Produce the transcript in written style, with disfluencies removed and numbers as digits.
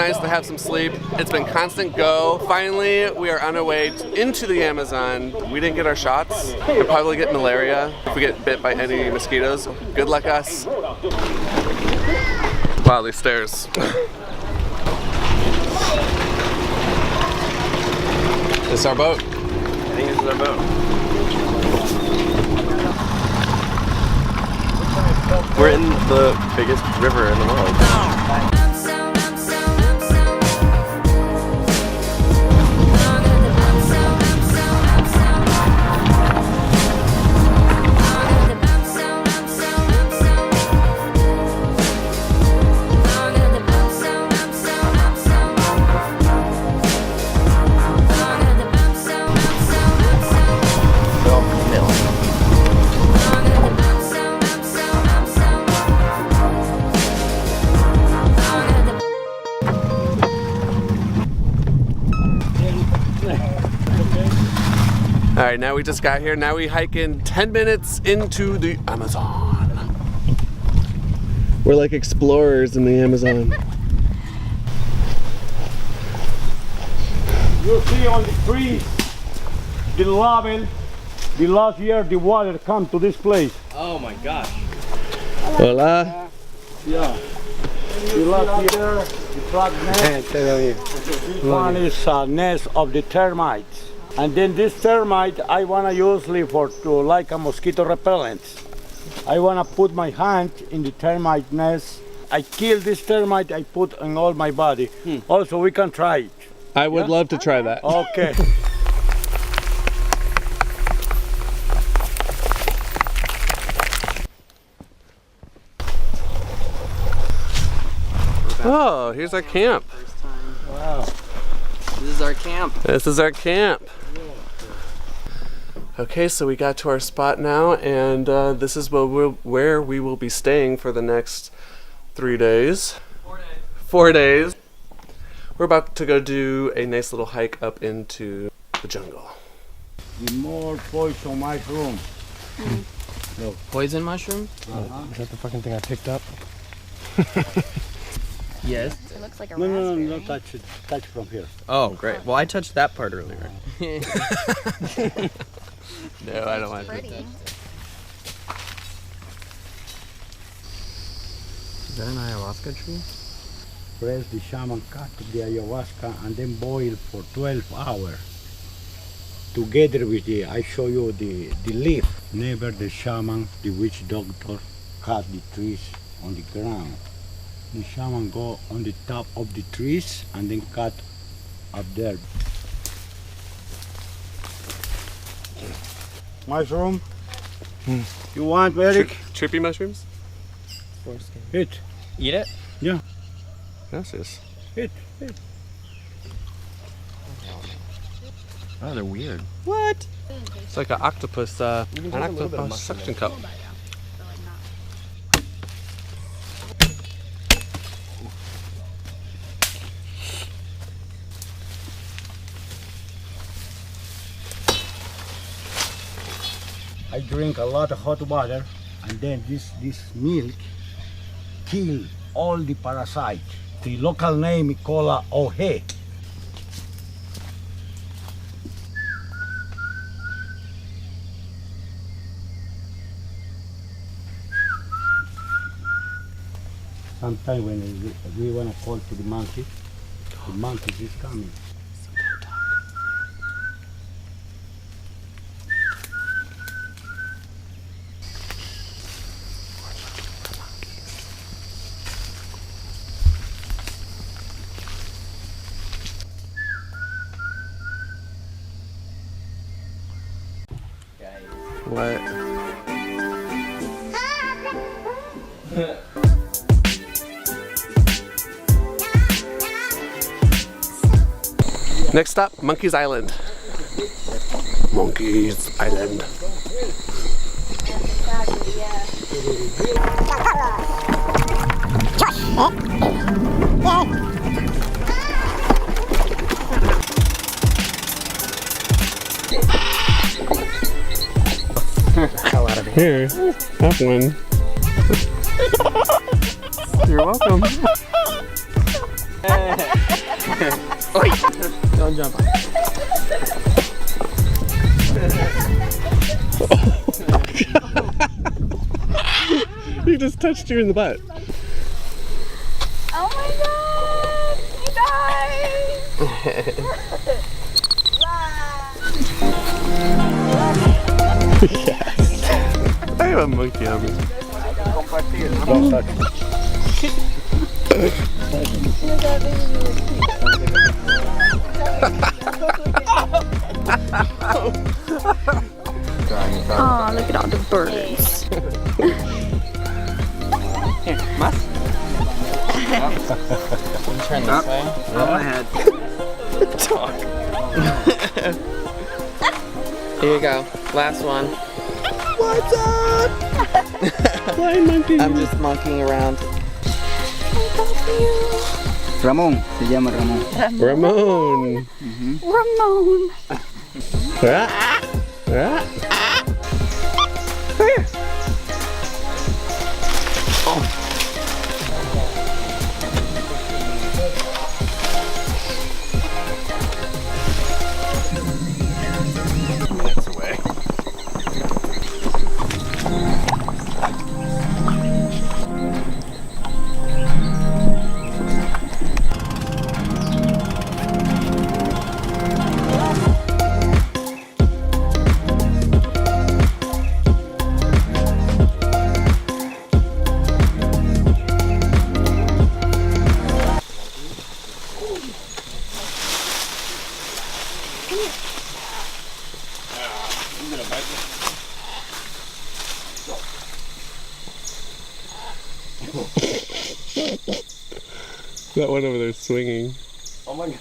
nice to have some sleep. It's been constant go. Finally, we are on our way into the Amazon. We didn't get our shots. We'll probably get malaria if we get bit by any mosquitoes. Good luck us. Wow, these stairs. This is our boat. I think this is our boat. We're in the biggest river in the world. All right, now we just got here. Now we hike in 10 minutes into the Amazon. We're like explorers in the Amazon. You see on the trees, the level, the last year the water come to this place. Oh my gosh. Hola. Yeah. The last year, the black nest. This one is a nest of the termites. And then this termite I want to use for like a mosquito repellent. I want to put my hand in the termite nest. I kill this termite, I put on all my body. Also, we can try it. I would love to try that. Okay. Oh, here's our camp. Wow. This is our camp. This is our camp. Okay, so we got to our spot now, and this is where we will be staying for the next 3 days. 4 days. We're about to go do a nice little hike up into the jungle. The more poison mushroom. No. Poison mushroom? Is that the fucking thing I picked up? Yes. It looks like a No, raspberry. no, touch it. Touch from here. Oh, great. Well, I touched that part earlier. No, I don't want to. Pretty. Is that an ayahuasca tree? Press the shaman cut the ayahuasca and then boil for 12 hours. Together with the, I show you the leaf. Never the shaman, the witch doctor, cut the trees on the ground. The shaman go on the top of the trees and then cut up there. Mushroom? You want, Eric? Trippy mushrooms? Hit. Eat it? Yeah. Gracias. Hit. Oh, they're weird. What? It's like an octopus suction cup. I drink a lot of hot water, and then this milk kill all the parasite. The local name is called ohe. Sometimes when we want to call to the monkey is coming. What? Next stop, Monkey's Island. Monkey's Island. Hell out of here. Here, have one. You're welcome. Don't jump. He just touched you in the butt. Oh my god! He died! I have a monkey on me. Oh, look at all the birds. Here, Mas. Turn this way. On my head. Talk. Here you go. Last one. What's up? Flying monkey. I'm just monkeying around. Ramon, se llama Ramon. Ramon. Ramon. Ah. Ah. Minutes away. That one over there swinging. Oh my god.